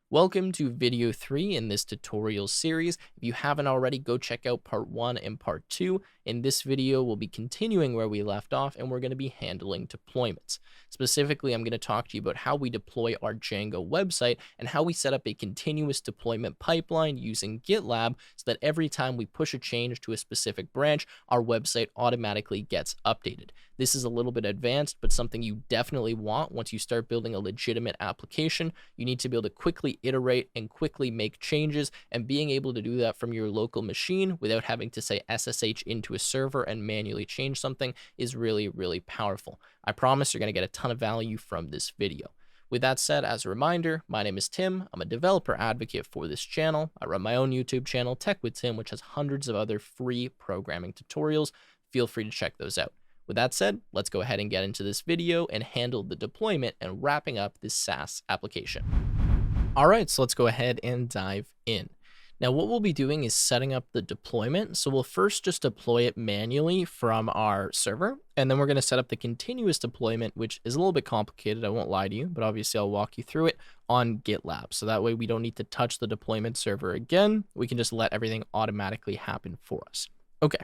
Welcome to video 3 in this tutorial series. If you haven't already, go check out part 1 and part 2. In this video, we'll be continuing where we left off, and we're going to be handling deployments. Specifically, I'm going to talk to you about how we deploy our Django website and how we set up a continuous deployment pipeline using GitLab so that every time we push a change to a specific branch, our website automatically gets updated. This is a little bit advanced, but something you definitely want once you start building a legitimate application. You need to be able to quickly iterate and quickly make changes, and being able to do that from your local machine without having to say SSH into a server and manually change something is really, really powerful. I promise you're going to get a ton of value from this video. With that said, as a reminder, my name is Tim. I'm a developer advocate for this channel. I run my own YouTube channel, Tech with Tim, which has hundreds of other free programming tutorials. Feel free to check those out. With that said, let's go ahead and get into this video and handle the deployment and wrapping up this SaaS application. All right, so let's go ahead and dive in. Now, what we'll be doing is setting up the deployment. So we'll first just deploy it manually from our server, and then we're going to set up the continuous deployment, which is a little bit complicated, I won't lie to you, but obviously I'll walk you through it on GitLab. So that way we don't need to touch the deployment server again. We can just let everything automatically happen for us. Okay,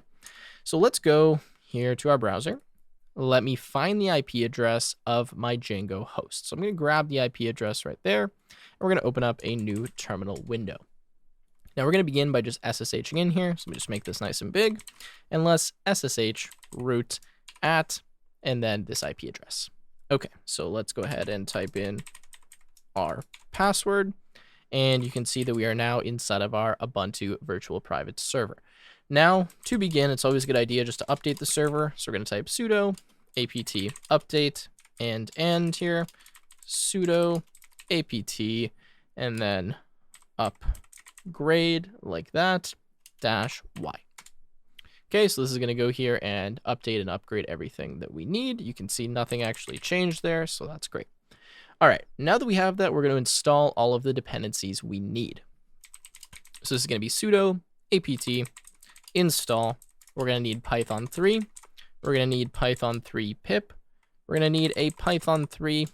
so let's go here to our browser. Let me find the IP address of my Django host. So I'm going to grab the IP address right there, and we're going to open up a new terminal window. Now we're going to begin by just SSHing in here. So let me just make this nice and big, and let's SSH root at, and then this IP address. Okay, so let's go ahead and type in our password, and you can see that we are now inside of our Ubuntu virtual private server. Now, to begin, it's always a good idea just to update the server. So we're going to type sudo apt update and here, sudo apt, and then upgrade like that, -y. Okay, so this is going to go here and update and upgrade everything that we need. You can see nothing actually changed there, so that's great. All right, now that we have that, we're going to install all of the dependencies we need. So this is going to be sudo apt install. We're going to need Python 3. We're going to need Python 3 pip. We're going to need a Python 3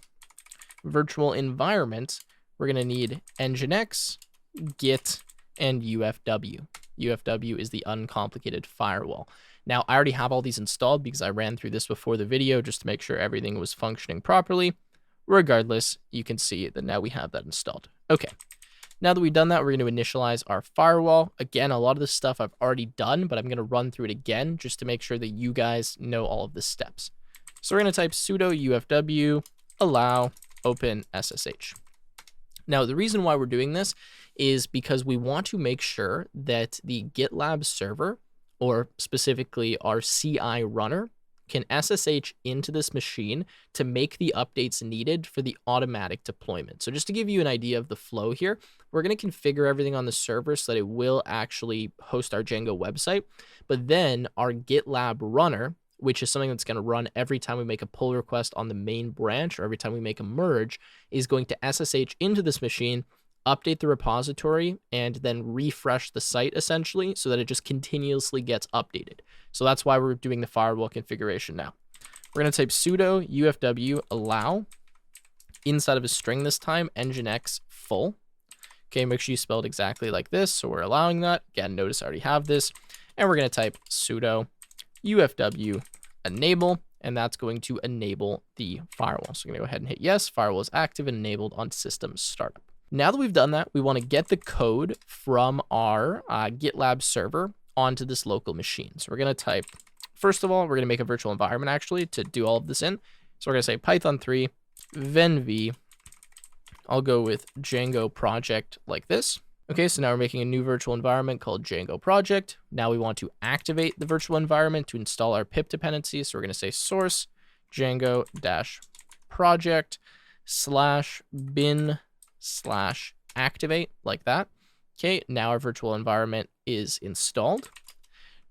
virtual environment. We're going to need Nginx, Git, and UFW. UFW is the uncomplicated firewall. Now, I already have all these installed because I ran through this before the video just to make sure everything was functioning properly. Regardless, you can see that now we have that installed. Okay. Now that we've done that, we're going to initialize our firewall. Again, a lot of this stuff I've already done, but I'm going to run through it again just to make sure that you guys know all of the steps. So we're going to type sudo ufw allow open SSH. Now, the reason why we're doing this is because we want to make sure that the GitLab server, or specifically our CI runner, can SSH into this machine to make the updates needed for the automatic deployment. So just to give you an idea of the flow here, we're going to configure everything on the server so that it will actually host our Django website. But then our GitLab runner, which is something that's going to run every time we make a pull request on the main branch or every time we make a merge, is going to SSH into this machine, update the repository, and then refresh the site essentially so that it just continuously gets updated. So that's why we're doing the firewall configuration now. We're going to type sudo ufw allow, inside of a string this time, nginx full. Okay, make sure you spell it exactly like this. So we're allowing that. Again, notice I already have this. And we're going to type sudo ufw enable, and that's going to enable the firewall. So I'm going to go ahead and hit yes. Firewall is active and enabled on system startup. Now that we've done that, we want to get the code from our GitLab server onto this local machine. So we're going to type, first of all, we're going to make a virtual environment actually to do all of this in. So we're going to say Python 3 venv. I'll go with Django project like this. Okay, so now we're making a new virtual environment called Django project. Now we want to activate the virtual environment to install our pip dependencies. So we're going to say source Django-project /bin/activate like that. Okay, now our virtual environment is installed.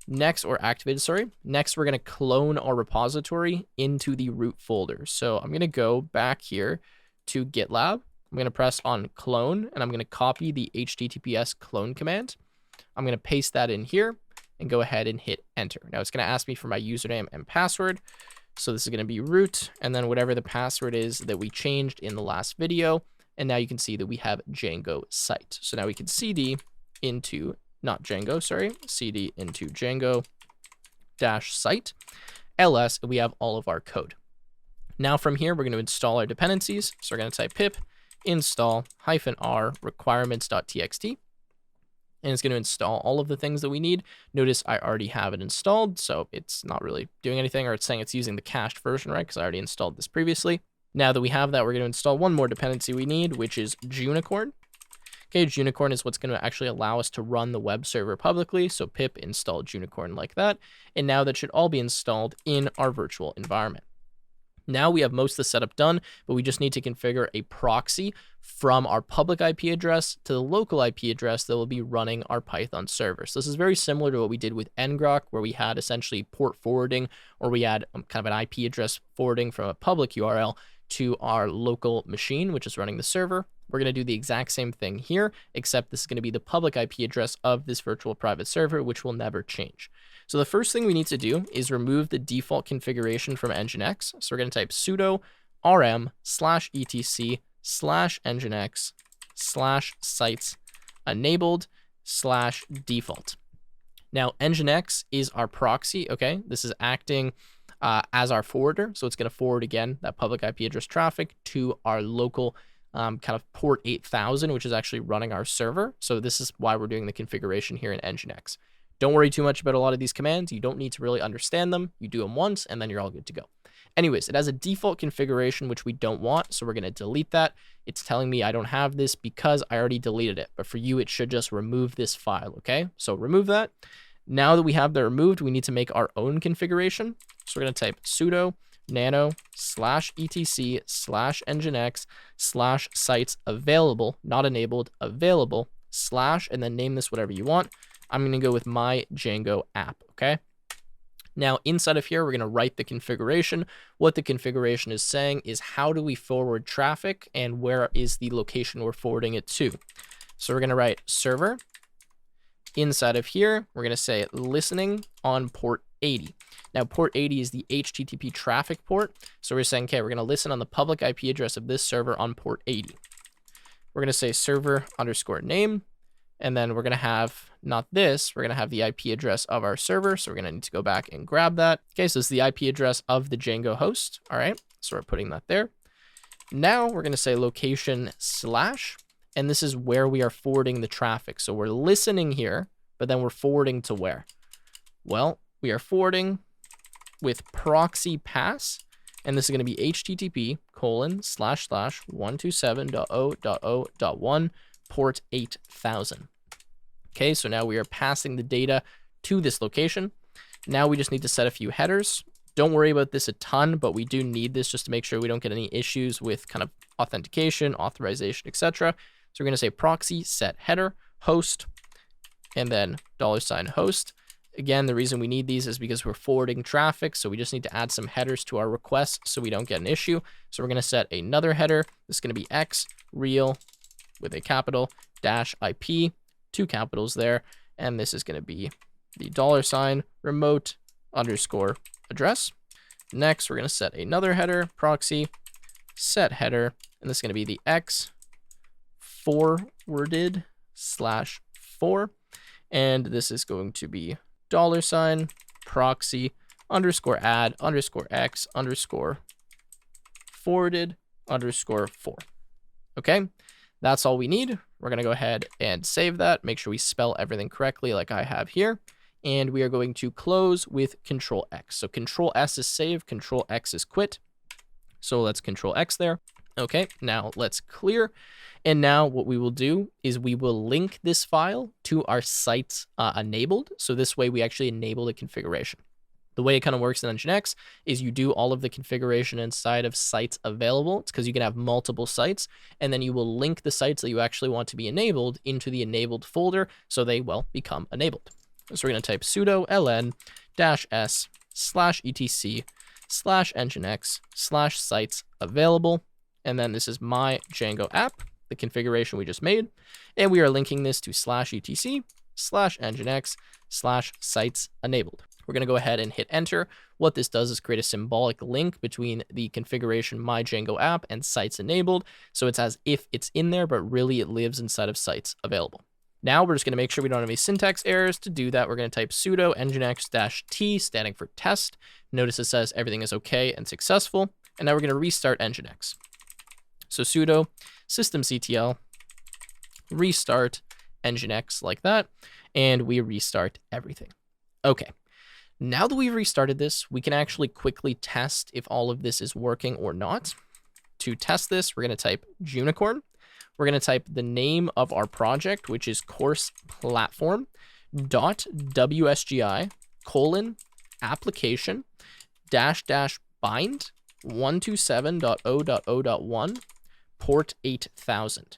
Next, or activated, sorry. Next, we're going to clone our repository into the root folder. So I'm going to go back here to GitLab. I'm going to press on clone, and I'm going to copy the HTTPS clone command. I'm going to paste that in here and go ahead and hit enter. Now it's going to ask me for my username and password. So this is going to be root, and then whatever the password is that we changed in the last video, And now you can see that we have Django site. So now we can cd into, not Django, sorry, cd into Django dash site, ls, and we have all of our code. Now from here, we're going to install our dependencies. So we're going to type pip install -r requirements.txt. And it's going to install all of the things that we need. Notice I already have it installed, so it's not really doing anything, or it's saying it's using the cached version, right? Because I already installed this previously. Now that we have that, we're going to install one more dependency we need, which is Gunicorn. Okay, Gunicorn is what's going to actually allow us to run the web server publicly. So pip install Gunicorn like that. And now that should all be installed in our virtual environment. Now we have most of the setup done, but we just need to configure a proxy from our public IP address to the local IP address that will be running our Python server. So this is very similar to what we did with Nginx, where we had essentially port forwarding, or we had kind of an IP address forwarding from a public URL to our local machine, which is running the server. We're going to do the exact same thing here, except this is going to be the public IP address of this virtual private server, which will never change. So the first thing we need to do is remove the default configuration from Nginx. So we're going to type sudo rm/etc/nginx/sites enabled /default. Now Nginx is our proxy. Okay, this is acting as our forwarder. So it's going to forward again that public IP address traffic to our local kind of port 8000, which is actually running our server. So this is why we're doing the configuration here in Nginx. Don't worry too much about a lot of these commands. You don't need to really understand them. You do them once and then you're all good to go. Anyways, it has a default configuration, which we don't want. So we're going to delete that. It's telling me I don't have this because I already deleted it. But for you, it should just remove this file. Okay, so remove that. Now that we have that removed, we need to make our own configuration. So we're going to type sudo nano/etc/nginx/sites available, not enabled, available / and then name this whatever you want. I'm going to go with my Django app, okay? Now, inside of here, we're going to write the configuration. What the configuration is saying is how do we forward traffic and where is the location we're forwarding it to. So we're going to write server. Inside of here, we're going to say listening on port 80. Now, port 80 is the HTTP traffic port. So we're saying, okay, we're going to listen on the public IP address of this server on port 80. We're going to say server_name. And then we're going to have, not this, we're going to have the IP address of our server. So we're going to need to go back and grab that. Okay, so it's the IP address of the Django host. All right, so we're putting that there. Now we're going to say location /, and this is where we are forwarding the traffic. So we're listening here, but then we're forwarding to where? Well, we are forwarding with proxy pass, and this is going to be http://127.0.0.1 port 8000. Okay, so now we are passing the data to this location. Now we just need to set a few headers. Don't worry about this a ton, but we do need this just to make sure we don't get any issues with kind of authentication, authorization, etc. So we're going to say proxy set header host and then $host. Again, the reason we need these is because we're forwarding traffic, so we just need to add some headers to our requests so we don't get an issue. So we're going to set another header. This is going to be x real with a capital -IP, 2 capitals there, and this is going to be the $remote _ address. Next, we're going to set another header, proxy set header, and this is going to be the x forwarded /4, and this is going to be $proxy _add _x _forwarded _4. Okay, that's all we need. We're going to go ahead and save that. Make sure we spell everything correctly like I have here. And we are going to close with Control X. So Control S is save, Control X is quit. So let's Control X there. Okay, now let's clear. And now what we will do is we will link this file to our sites enabled. So this way we actually enable the configuration. The way it kind of works in Nginx is you do all of the configuration inside of sites available. It's because you can have multiple sites, and then you will link the sites that you actually want to be enabled into the enabled folder so they will become enabled. So we're going to type sudo ln-s/etc/nginx/sites available. And then this is my Django app, the configuration we just made. And we are linking this to /etc/nginx/sites enabled. We're going to go ahead and hit enter. What this does is create a symbolic link between the configuration my Django app and sites enabled. So it's as if it's in there, but really it lives inside of sites available. Now we're just going to make sure we don't have any syntax errors. To do that, we're going to type sudo nginx-t, standing for test. Notice it says everything is okay and successful. And now we're going to restart Nginx. So sudo systemctl restart Nginx like that, and we restart everything. Okay. Now that we've restarted this, we can actually quickly test if all of this is working or not. To test this, we're going to type Gunicorn. We're going to type the name of our project, which is course platform .wsgi :application --bind 127.0.0.1 port 8000.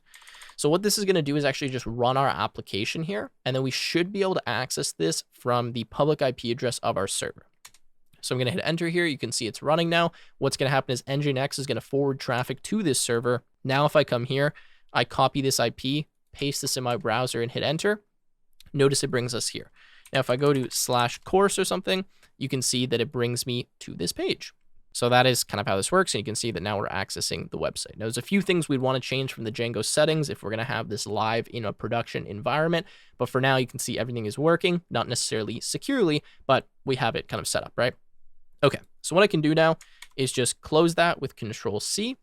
So what this is going to do is actually just run our application here, and then we should be able to access this from the public IP address of our server. So I'm going to hit enter here. You can see it's running now. What's going to happen is Nginx is going to forward traffic to this server. Now, if I come here, I copy this IP, paste this in my browser, and hit enter. Notice it brings us here. Now, if I go to /course or something, you can see that it brings me to this page. So that is kind of how this works, and you can see that now we're accessing the website. Now, there's a few things we'd want to change from the Django settings if we're going to have this live in a production environment, but for now, you can see everything is working, not necessarily securely, but we have it kind of set up, right? Okay, so what I can do now is just close that with Control-C.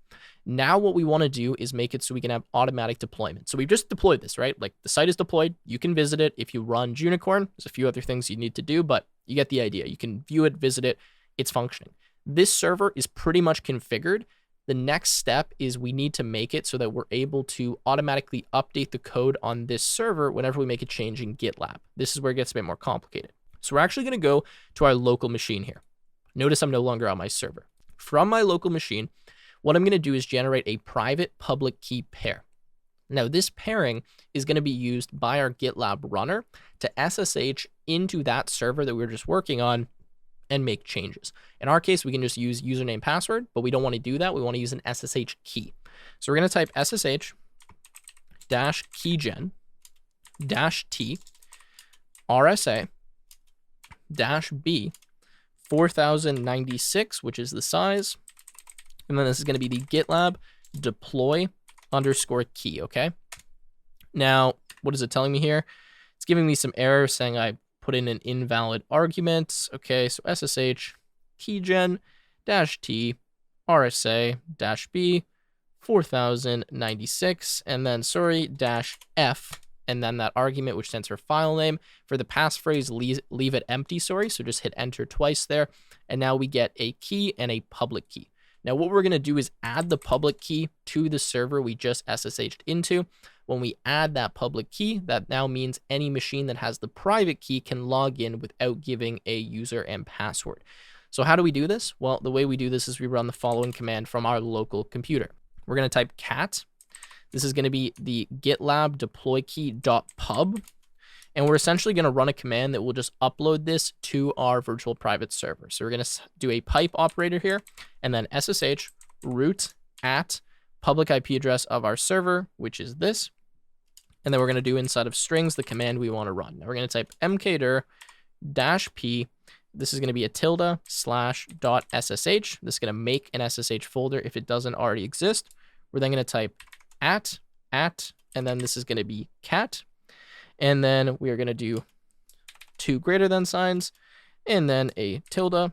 Now what we want to do is make it so we can have automatic deployment. So we've just deployed this, right? Like the site is deployed, you can visit it. If you run Gunicorn, there's a few other things you need to do, but you get the idea. You can view it, visit it, it's functioning. This server is pretty much configured. The next step is we need to make it so that we're able to automatically update the code on this server whenever we make a change in GitLab. This is where it gets a bit more complicated. So we're actually going to go to our local machine here. Notice I'm no longer on my server. From my local machine, what I'm going to do is generate a private public key pair. Now, this pairing is going to be used by our GitLab runner to SSH into that server that we were just working on and make changes. In our case, we can just use username password, but we don't want to do that. We want to use an SSH key. So we're going to type SSH -keygen -t RSA -b 4096, which is the size. And then this is going to be the GitLab deploy _key, okay? Now, what is it telling me here? It's giving me some errors saying I put in an invalid argument. Okay, so SSH keygen -t RSA -b 4096, and then sorry -f, and then that argument, which stands for file name. For the passphrase, leave it empty, sorry. So just hit enter twice there. And now we get a key and a public key. Now what we're going to do is add the public key to the server we just SSH'd into. When we add that public key, that now means any machine that has the private key can log in without giving a user and password. So how do we do this? Well, the way we do this is we run the following command from our local computer. We're going to type cat. This is going to be the GitLab deploy key.pub. And we're essentially going to run a command that will just upload this to our virtual private server. So we're going to do a pipe operator here, and then SSH root at public IP address of our server, which is this. And then we're going to do inside of strings the command we want to run. Now we're going to type mkdir -p. This is going to be a /.ssh. This is going to make an SSH folder if it doesn't already exist. We're then going to type at, and then this is going to be cat. And then we are going to do two greater than signs, and then a tilde,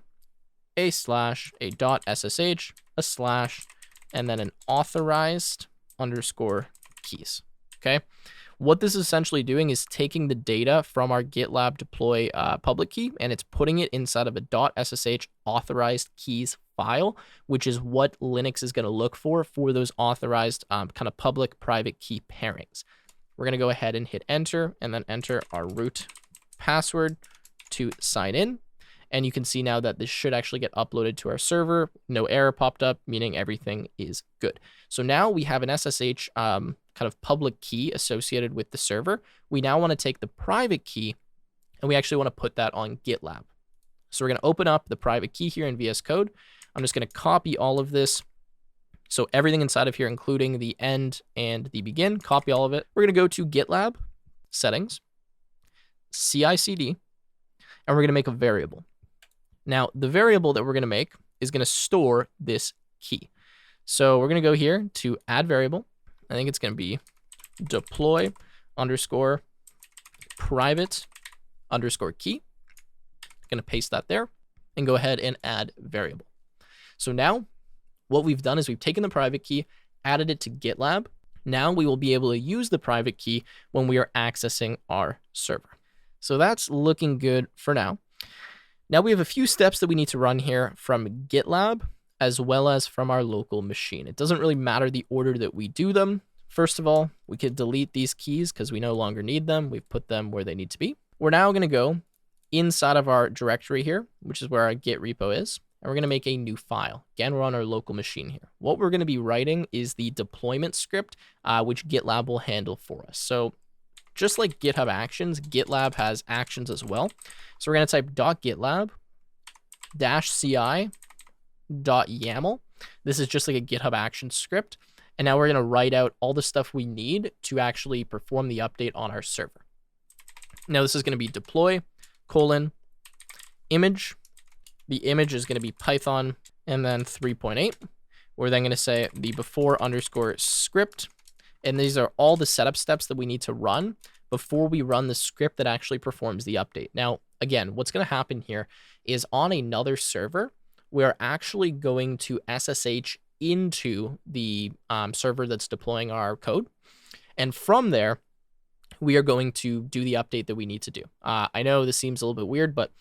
a slash, a .ssh, a slash, and then an authorized _keys. Okay. What this is essentially doing is taking the data from our GitLab deploy public key, and it's putting it inside of a .ssh authorized keys file, which is what Linux is going to look for those authorized kind of public private key pairings. We're going to go ahead and hit enter, and then enter our root password to sign in. And you can see now that this should actually get uploaded to our server. No error popped up, meaning everything is good. So now we have an SSH kind of public key associated with the server. We now want to take the private key, and we actually want to put that on GitLab. So we're going to open up the private key here in VS Code. I'm just going to copy all of this. So everything inside of here, including the end and the begin, copy all of it. We're going to go to GitLab, settings, CI/CD, and we're going to make a variable. Now, the variable that we're going to make is going to store this key. So we're going to go here to add variable. I think it's going to be deploy underscore private underscore key. Going to paste that there and go ahead and add variable. So now what we've done is we've taken the private key, added it to GitLab. Now we will be able to use the private key when we are accessing our server. So that's looking good for now. Now we have a few steps that we need to run here from GitLab as well as from our local machine. It doesn't really matter the order that we do them. First of all, we could delete these keys because we no longer need them. We've put them where they need to be. We're now going to go inside of our directory here, which is where our Git repo is, and we're going to make a new file. Again, we're on our local machine here. What we're going to be writing is the deployment script, which GitLab will handle for us. So just like GitHub Actions, GitLab has actions as well. So we're going to type .gitlab-ci.yml. This is just like a GitHub Actions script. And now we're going to write out all the stuff we need to actually perform the update on our server. Now this is going to be deploy : image. The image is going to be Python and then 3.8. We're then going to say the before underscore script. And these are all the setup steps that we need to run before we run the script that actually performs the update. Now, again, what's going to happen here is on another server, we're actually going to SSH into the server that's deploying our code. And from there, we are going to do the update that we need to do. I know this seems a little bit weird, but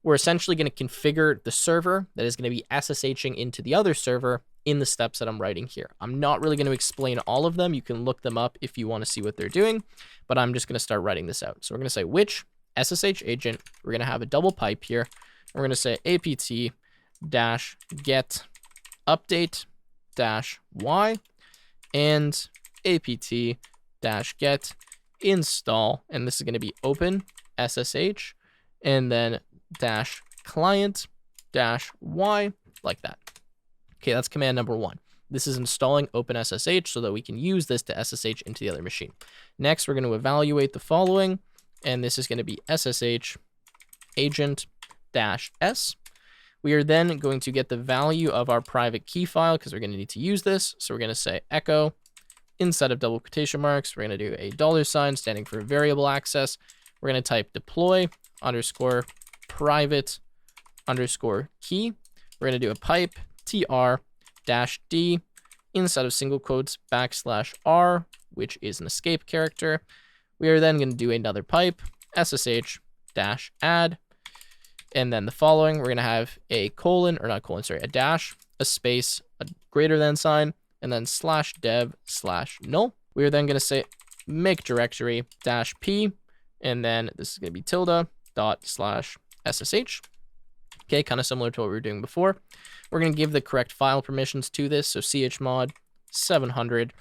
we're essentially going to configure the server that is going to be SSHing into the other server in the steps that I'm writing here. I'm not really going to explain all of them. You can look them up if you want to see what they're doing, but I'm just going to start writing this out. So we're going to say which SSH agent. We're going to have a double pipe here. We're going to say apt-get update-y and apt-get install, and this is going to be open SSH and then -client-y like that. Okay, that's command number 1. This is installing OpenSSH so that we can use this to SSH into the other machine. Next, we're going to evaluate the following, and this is going to be SSH agent-s. We are then going to get the value of our private key file because we're going to need to use this. So we're going to say echo, instead of double quotation marks, we're going to do a $sign standing for variable access. We're going to type deploy underscore private underscore key. We're going to do a pipe tr-d instead of single quotes \r, which is an escape character. We are then going to do another pipe ssh-add, and then the following, we're going to have a a dash, a space, a greater than sign, and then /dev/null. We are then going to say make directory -p, and then this is going to be tilde./ssh. Okay, kind of similar to what we were doing before. We're going to give the correct file permissions to this. So chmod 700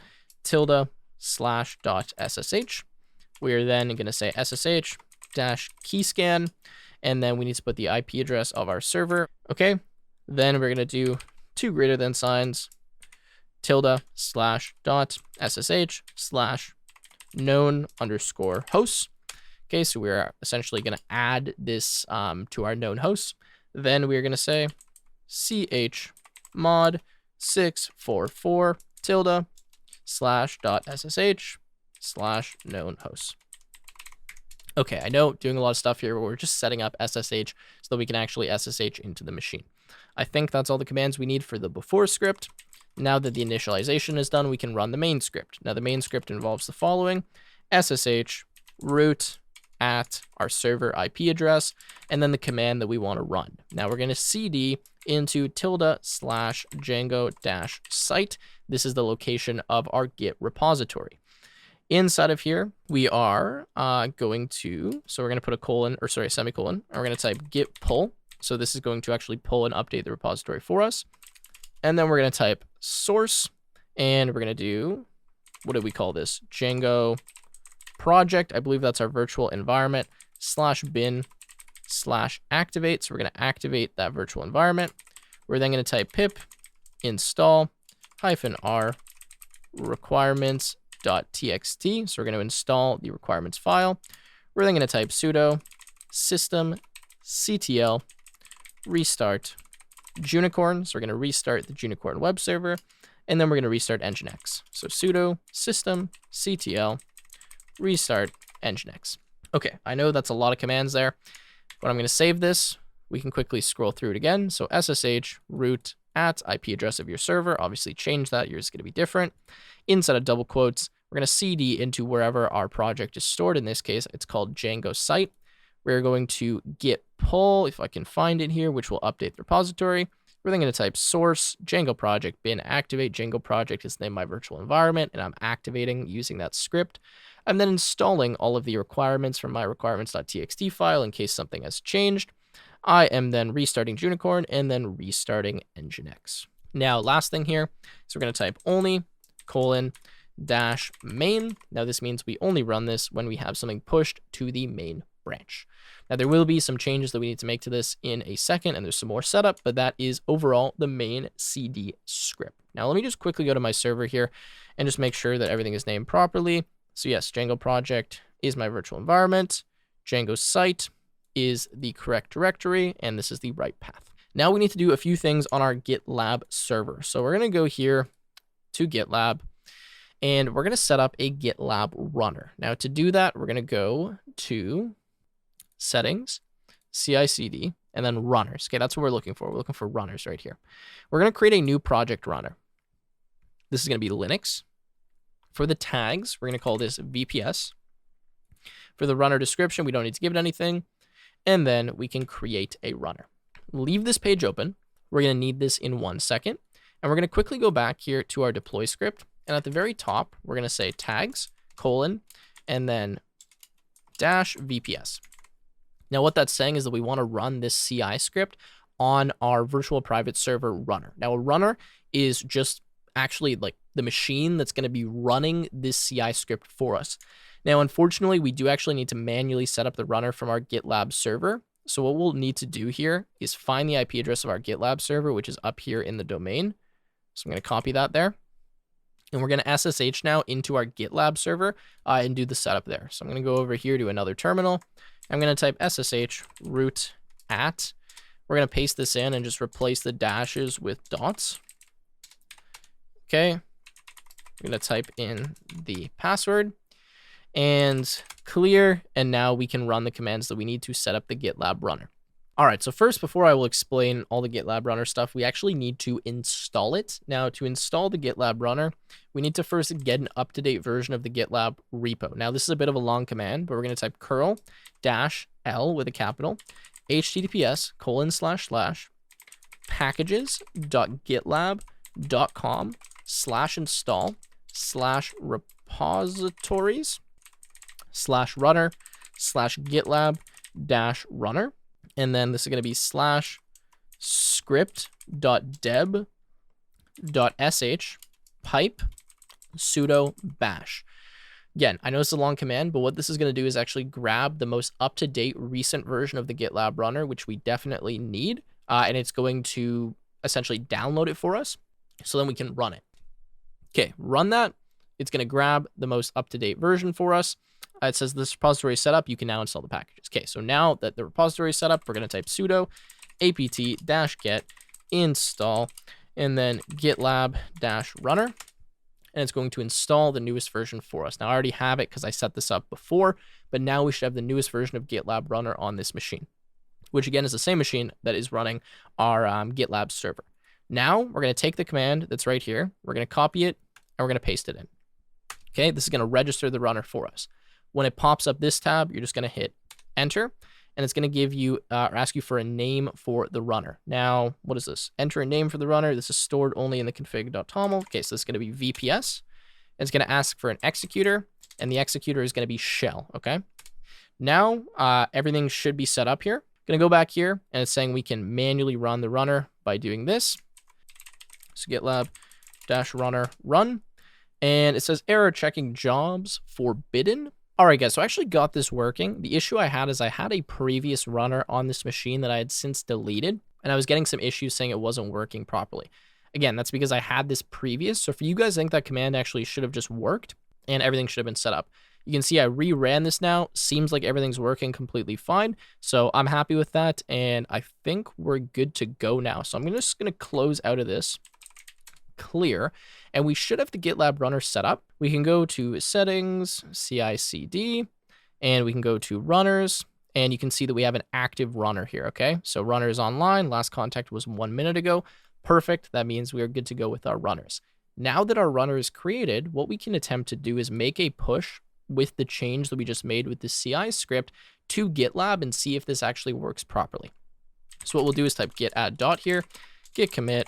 tilde/.ssh. We are then going to say ssh-keyscan, and then we need to put the IP address of our server. Okay, then we're going to do two greater than signs, tilde/.ssh/known_hosts. Okay, so we're essentially going to add this to our known hosts. Then we're going to say chmod 644 tilde/.ssh/known hosts. Okay, I know doing a lot of stuff here, but we're just setting up SSH so that we can actually SSH into the machine. I think that's all the commands we need for the before script. Now that the initialization is done, we can run the main script. Now the main script involves the following: SSH root at our server IP address, and then the command that we want to run. Now we're going to cd into tilde/Django-site. This is the location of our Git repository. Inside of here, we are going to, so we're going to put a semicolon, and we're going to type git pull. So this is going to actually pull and update the repository for us. And then we're going to type source, and we're going to do, what do we call this? Django project. I believe that's our virtual environment /bin/activate. So we're going to activate that virtual environment. We're then going to type pip install -r requirements.txt. So we're going to install the requirements file. We're then going to type sudo system ctl restart Gunicorn. So we're going to restart the Gunicorn web server, and then we're going to restart Nginx. So sudo system ctl restart Nginx. Okay, I know that's a lot of commands there, but I'm going to save this. We can quickly scroll through it again. So SSH root at IP address of your server. Obviously change that. Yours is going to be different. Inside of double quotes, we're going to cd into wherever our project is stored. In this case, it's called Django site. We're going to git pull, if I can find it here, which will update the repository. We're then going to type source Django project bin activate. Django project is the name of my virtual environment, and I'm activating using that script. I'm then installing all of the requirements from my requirements.txt file in case something has changed. I am then restarting Gunicorn and then restarting Nginx. Now, last thing here, so we're going to type only :main. Now, this means we only run this when we have something pushed to the main branch. Now, there will be some changes that we need to make to this in a second, and there's some more setup, but that is overall the main CD script. Now, let me just quickly go to my server here and just make sure that everything is named properly. So yes, Django project is my virtual environment. Django site is the correct directory, and this is the right path. Now we need to do a few things on our GitLab server. So we're going to go here to GitLab, and we're going to set up a GitLab runner. Now to do that, we're going to go to settings, CI/CD, and then runners. Okay, that's what we're looking for. We're looking for runners right here. We're going to create a new project runner. This is going to be Linux. For the tags, we're going to call this VPS. For the runner description, we don't need to give it anything. And then we can create a runner. Leave this page open. We're going to need this in 1 second. And we're going to quickly go back here to our deploy script. And at the very top, we're going to say tags, : and then -VPS. Now, what that's saying is that we want to run this CI script on our virtual private server runner. Now, a runner is just actually like the machine that's going to be running this CI script for us. Now, unfortunately, we do actually need to manually set up the runner from our GitLab server. So what we'll need to do here is find the IP address of our GitLab server, which is up here in the domain. So I'm going to copy that there. And we're going to SSH now into our GitLab server and do the setup there. So I'm going to go over here to another terminal. I'm going to type SSH root at. We're going to paste this in and just replace the dashes with dots. Okay. I'm going to type in the password and clear. And now we can run the commands that we need to set up the GitLab runner. All right, so first, before I will explain all the GitLab runner stuff, we actually need to install it. Now, to install the GitLab runner, we need to first get an up-to-date version of the GitLab repo. Now, this is a bit of a long command, but we're going to type curl-l with a capital, packages.gitlab.com/install/runner/gitlab-runner. And then this is going to be /script.deb.sh pipe sudo bash. Again, I know this is a long command, but what this is going to do is actually grab the most up-to-date recent version of the GitLab runner, which we definitely need. And it's going to essentially download it for us so then we can run it. Okay, run that. It's going to grab the most up-to-date version for us. It says this repository is set up. You can now install the packages. Okay, so now that the repository is set up, we're going to type sudo apt-get install and then gitlab-runner. And it's going to install the newest version for us. Now, I already have it because I set this up before, but now we should have the newest version of GitLab runner on this machine, which again is the same machine that is running our GitLab server. Now, we're going to take the command that's right here. We're going to copy it, and we're going to paste it in. Okay, this is going to register the runner for us. When it pops up this tab, you're just going to hit enter, and it's going to give you or ask you for a name for the runner. Now, what is this? Enter a name for the runner. This is stored only in the config.toml. Okay, so this is going to be VPS. It's going to ask for an executor, and the executor is going to be shell. Okay. Now, everything should be set up here. Going to go back here, and it's saying we can manually run the runner by doing this. So GitLab-runner run, and it says error checking jobs forbidden. All right, guys, so I actually got this working. The issue I had is I had a previous runner on this machine that I had since deleted, and I was getting some issues saying it wasn't working properly. Again, that's because I had this previous. So for you guys, I think that command actually should have just worked and everything should have been set up. You can see I reran this now. Seems like everything's working completely fine. So I'm happy with that. And I think we're good to go now. So I'm just going to close out of this, clear, and we should have the GitLab runner set up. We can go to settings, CI/CD, and we can go to runners. And you can see that we have an active runner here, okay? So runner is online. Last contact was 1 minute ago. Perfect. That means we are good to go with our runners. Now that our runner is created, what we can attempt to do is make a push with the change that we just made with the CI script to GitLab and see if this actually works properly. So what we'll do is type git add dot here, git commit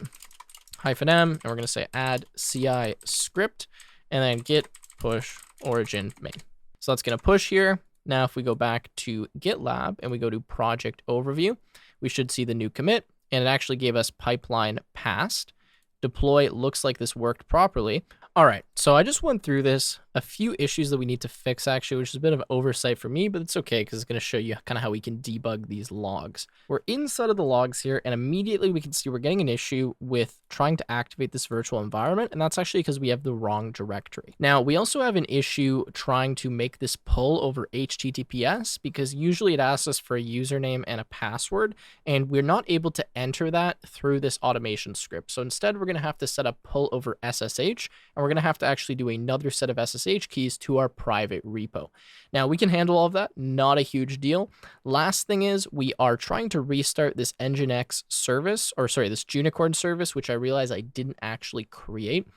-m, and we're going to say add CI script, and then git push origin main. So that's going to push here. Now, if we go back to GitLab and we go to project overview, we should see the new commit, and it actually gave us pipeline passed. Deploy looks like this worked properly. All right, so I just went through this, a few issues that we need to fix actually, which is a bit of oversight for me, but it's okay because it's going to show you kind of how we can debug these logs. We're inside of the logs here, and immediately we can see we're getting an issue with trying to activate this virtual environment, and that's actually because we have the wrong directory. Now, we also have an issue trying to make this pull over HTTPS because usually it asks us for a username and a password, and we're not able to enter that through this automation script. So instead, we're going to have to set up pull over SSH, and we're going to have to actually do another set of SSH keys to our private repo. Now, we can handle all of that, not a huge deal. Last thing is we are trying to restart this Nginx service, or sorry, this Gunicorn service, which I realize I didn't actually create.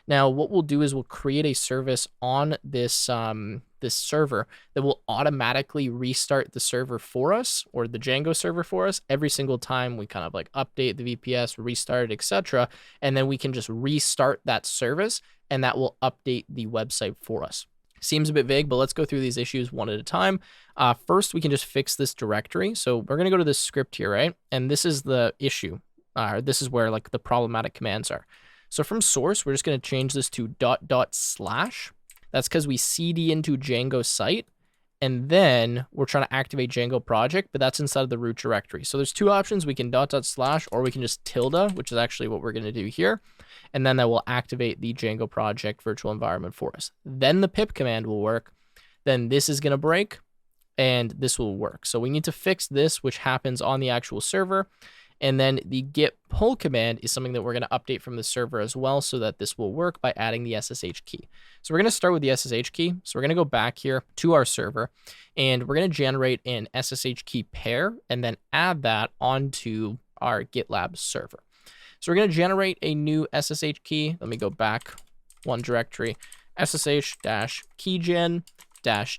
Now, what we'll do is we'll create a service on this, this server that will automatically restart the server for us, or the Django server for us, every single time we kind of like update the VPS, restart it, etc. And then we can just restart that service, and that will update the website for us. Seems a bit vague, but let's go through these issues one at a time. First, we can just fix this directory. So we're going to go to this script here, right? And this is the issue. This is where like the problematic commands are. So from source, we're just going to change this to .. That's because we cd into Django site, and then we're trying to activate Django project, but that's inside of the root directory. So there's two options. We can .. or we can just tilde, which is actually what we're going to do here. And then that will activate the Django project virtual environment for us. Then the pip command will work. Then this is going to break, and this will work. So we need to fix this, which happens on the actual server. And then the git pull command is something that we're going to update from the server as well, so that this will work by adding the SSH key. So we're going to start with the SSH key. So we're going to go back here to our server, and we're going to generate an SSH key pair and then add that onto our GitLab server. So we're going to generate a new SSH key. Let me go back one directory, SSH-keygen-t. This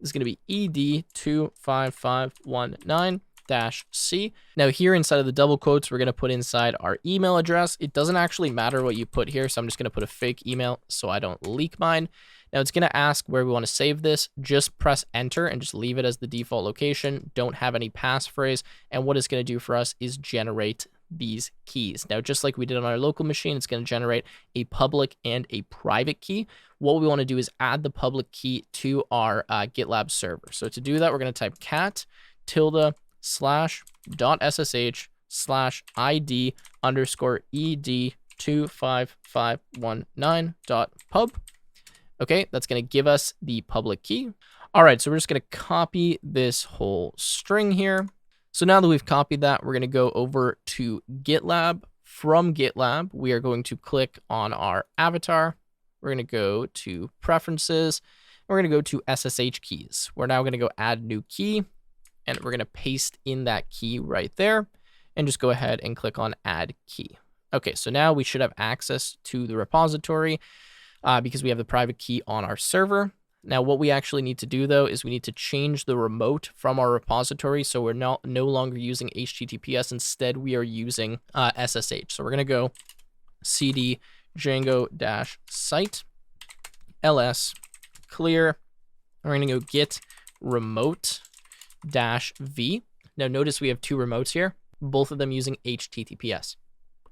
is going to be ed25519-c. Now here inside of the double quotes, we're going to put inside our email address. It doesn't actually matter what you put here, so I'm just going to put a fake email so I don't leak mine. Now it's going to ask where we want to save this. Just press enter and just leave it as the default location. Don't have any passphrase. And what it's going to do for us is generate these keys. Now, just like we did on our local machine, it's going to generate a public and a private key. What we want to do is add the public key to our GitLab server. So to do that, we're going to type cat ~id_ed25519.pub. Okay, that's going to give us the public key. All right, so we're just going to copy this whole string here. So now that we've copied that, we're going to go over to GitLab. From GitLab, we are going to click on our avatar. We're going to go to preferences. We're going to go to SSH keys. We're now going to go add new key, and we're going to paste in that key right there, and just go ahead and click on add key. Okay, so now we should have access to the repository because we have the private key on our server. Now, what we actually need to do, though, is we need to change the remote from our repository, so we're no longer using HTTPS. Instead, we are using SSH. So we're going to go cd Django-site ls clear. We're going to go git remote-v. Now, notice we have two remotes here, both of them using HTTPS.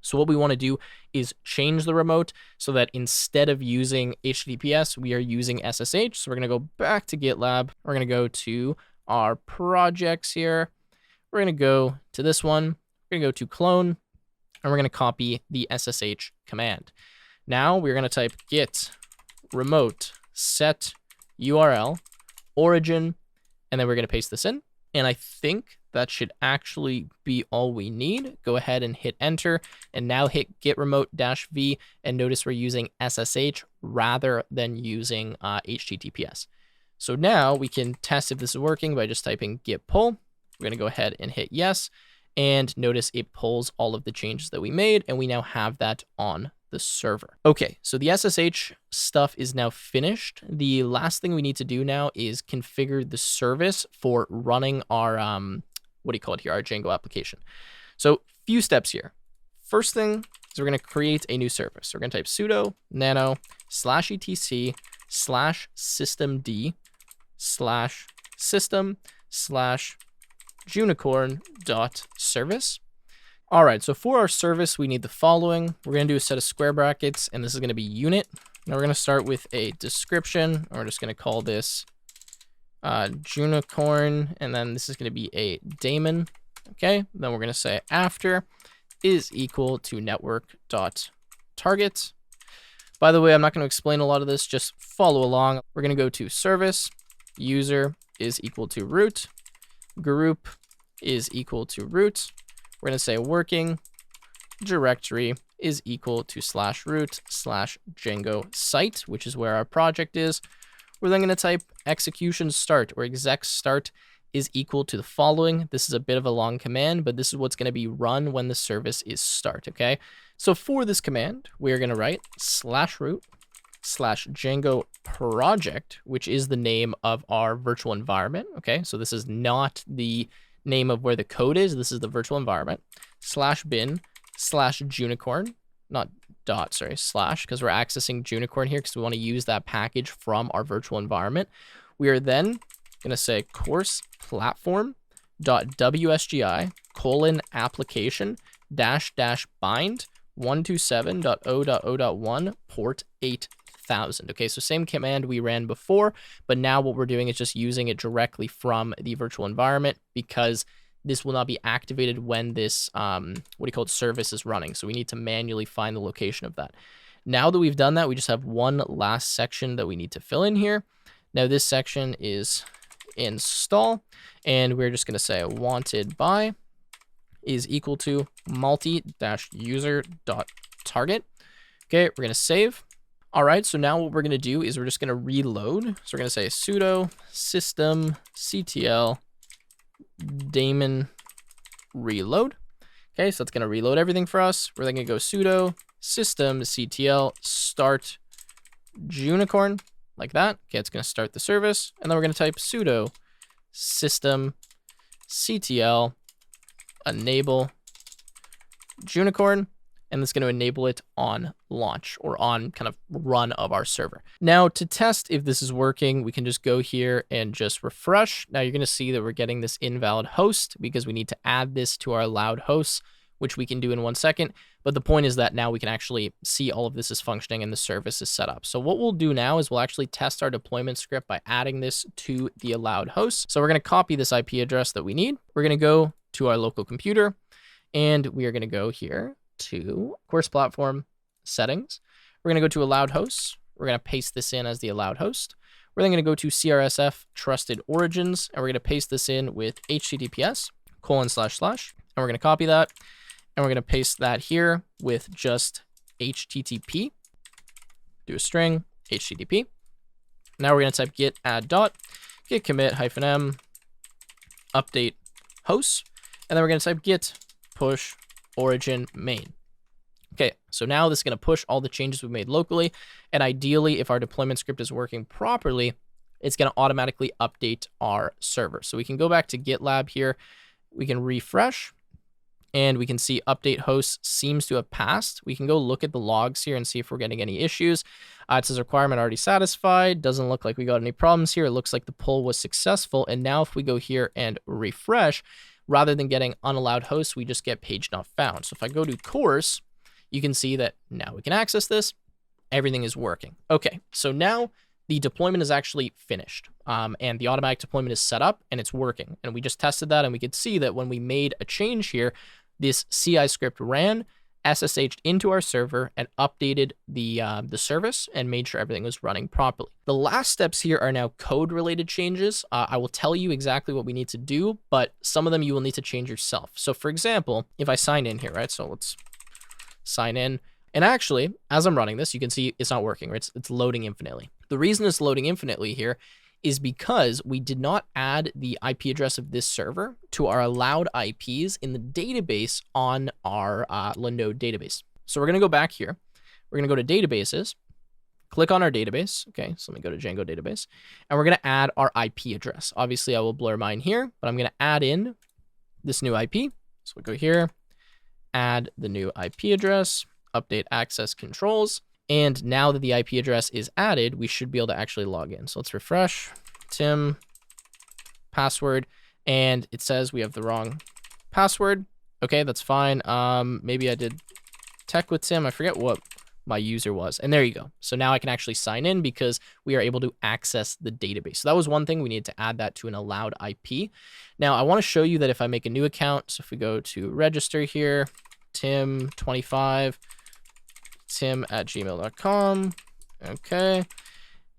So what we want to do is change the remote so that instead of using HTTPS, we are using SSH. So we're going to go back to GitLab. We're going to go to our projects here. We're going to go to this one. We're going to go to clone, and we're going to copy the SSH command. Now we're going to type git remote set URL, origin, and then we're going to paste this in. And I think that should actually be all we need. Go ahead and hit enter, and now hit git remote -v, and notice we're using SSH rather than using HTTPS. So now we can test if this is working by just typing git pull. We're going to go ahead and hit yes, and notice it pulls all of the changes that we made, and we now have that on the server. Okay, so the SSH stuff is now finished. The last thing we need to do now is configure the service for running our, what do you call it here, our Django application. So few steps here. First thing is we're going to create a new service. We're going to type sudo nano /etc /systemd /system /Gunicorn.service. All right, so for our service, we need the following. We're going to do a set of square brackets, and this is going to be unit. Now we're going to start with a description. We're just going to call this Gunicorn, and then this is going to be a daemon. Okay, then we're going to say after is equal to network.target. By the way, I'm not going to explain a lot of this, just follow along. We're going to go to service, user is equal to root, group is equal to root. We're going to say working directory is equal to /root /Django site, which is where our project is. We're then going to type execution start, or exec start is equal to the following. This is a bit of a long command, but this is what's going to be run when the service is start, okay? So for this command, we're going to write /root /Django project, which is the name of our virtual environment, okay? So this is not the name of where the code is. This is the virtual environment. /bin /Gunicorn, not dot, sorry, /, because we're accessing Gunicorn here because we want to use that package from our virtual environment. We are then going to say course platform.wsgi :application --bind 127.0.0.1 port 8000. Okay, so same command we ran before, but now what we're doing is just using it directly from the virtual environment, because this will not be activated when this service is running. So we need to manually find the location of that. Now that we've done that, we just have one last section that we need to fill in here. Now this section is install, and we're just going to say wanted by is equal to multi-user.target. Okay, we're going to save. All right, so now what we're going to do is we're just going to reload. So we're going to say sudo systemctl daemon reload. Okay, so it's going to reload everything for us. We're then going to go sudo systemctl start Gunicorn, like that. Okay, it's going to start the service. And then we're going to type sudo systemctl enable Gunicorn, and it's going to enable it on launch, or on kind of run of our server. Now to test if this is working, we can just go here and just refresh. Now you're going to see that we're getting this invalid host because we need to add this to our allowed hosts, which we can do in 1 second. But the point is that now we can actually see all of this is functioning and the service is set up. So what we'll do now is we'll actually test our deployment script by adding this to the allowed host. So we're going to copy this IP address that we need. We're going to go to our local computer, and we are going to go here to course platform settings. We're going to go to allowed hosts. We're going to paste this in as the allowed host. We're then going to go to CRSF trusted origins, and we're going to paste this in with HTTPS : and we're going to copy that, and we're going to paste that here with just HTTP. Do a string HTTP. Now we're going to type git add dot git commit -m update hosts, and then we're going to type git push origin main. Okay, so now this is going to push all the changes we made locally, and ideally, if our deployment script is working properly, it's going to automatically update our server. So we can go back to GitLab here, we can refresh, and we can see update host seems to have passed. We can go look at the logs here and see if we're getting any issues. It says requirement already satisfied. Doesn't look like we got any problems here. It looks like the pull was successful. And now if we go here and refresh, rather than getting unallowed hosts, we just get page not found. So if I go to course, you can see that now we can access this. Everything is working. Okay, so now the deployment is actually finished, and the automatic deployment is set up and it's working. And we just tested that, and we could see that when we made a change here, this CI script ran, SSH'd into our server and updated the service and made sure everything was running properly. The last steps here are now code-related changes. I will tell you exactly what we need to do, but some of them you will need to change yourself. So for example, if I sign in here, right? So let's sign in. And actually, as I'm running this, you can see it's not working, right? It's loading infinitely. The reason it's loading infinitely here is because we did not add the IP address of this server to our allowed IPs in the database on our Linode database. So we're going to go back here. We're going to go to databases, click on our database. Okay, so let me go to Django database, and we're going to add our IP address. Obviously, I will blur mine here, but I'm going to add in this new IP. So we'll go here, add the new IP address, update access controls. And now that the IP address is added, we should be able to actually log in. So let's refresh, Tim, password, and it says we have the wrong password. Okay, that's fine. Maybe I did tech with Tim. I forget what my user was. And there you go. So now I can actually sign in because we are able to access the database. So that was one thing. We needed to add that to an allowed IP. Now I want to show you that if I make a new account, so if we go to register here, Tim25, tim@gmail.com. Okay.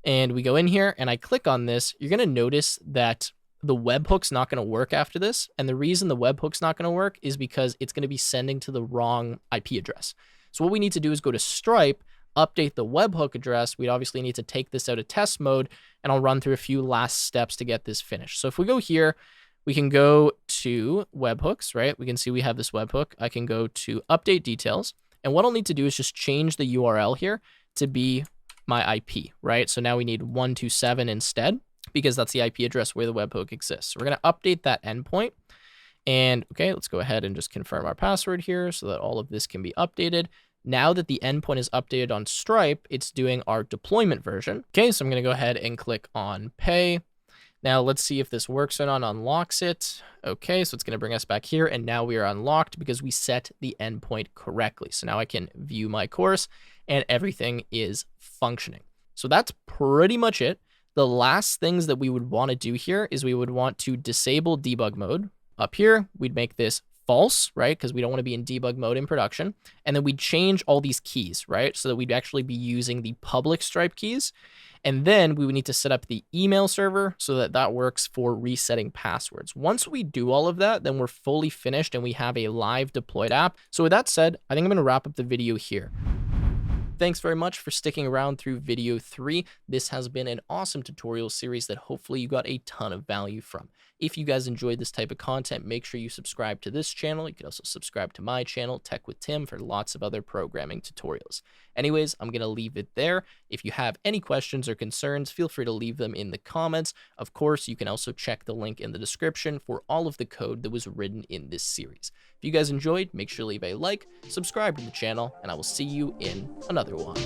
And we go in here and I click on this, you're going to notice that the webhook's not going to work after this. And the reason the webhook's not going to work is because it's going to be sending to the wrong IP address. So what we need to do is go to Stripe, update the webhook address. We'd obviously need to take this out of test mode, and I'll run through a few last steps to get this finished. So if we go here, we can go to webhooks, right? We can see we have this webhook. I can go to update details. And what I'll need to do is just change the URL here to be my IP, right? So now we need 127 instead, because that's the IP address where the webhook exists. So we're going to update that endpoint. And okay, let's go ahead and just confirm our password here so that all of this can be updated. Now that the endpoint is updated on Stripe, it's doing our deployment version. Okay, so I'm going to go ahead and click on pay. Now let's see if this works or not, unlocks it. Okay, so it's going to bring us back here, and now we are unlocked because we set the endpoint correctly. So now I can view my course and everything is functioning. So that's pretty much it. The last things that we would want to do here is we would want to disable debug mode. Up here, we'd make this false, right? Because we don't want to be in debug mode in production. And then we'd change all these keys, right? So that we'd actually be using the public Stripe keys. And then we would need to set up the email server so that that works for resetting passwords. Once we do all of that, then we're fully finished and we have a live deployed app. So with that said, I think I'm going to wrap up the video here. Thanks very much for sticking around through video 3. This has been an awesome tutorial series that hopefully you got a ton of value from. If you guys enjoyed this type of content, make sure you subscribe to this channel. You can also subscribe to my channel, Tech with Tim, for lots of other programming tutorials. Anyways, I'm going to leave it there. If you have any questions or concerns, feel free to leave them in the comments. Of course, you can also check the link in the description for all of the code that was written in this series. If you guys enjoyed, make sure to leave a like, subscribe to the channel, and I will see you in another one.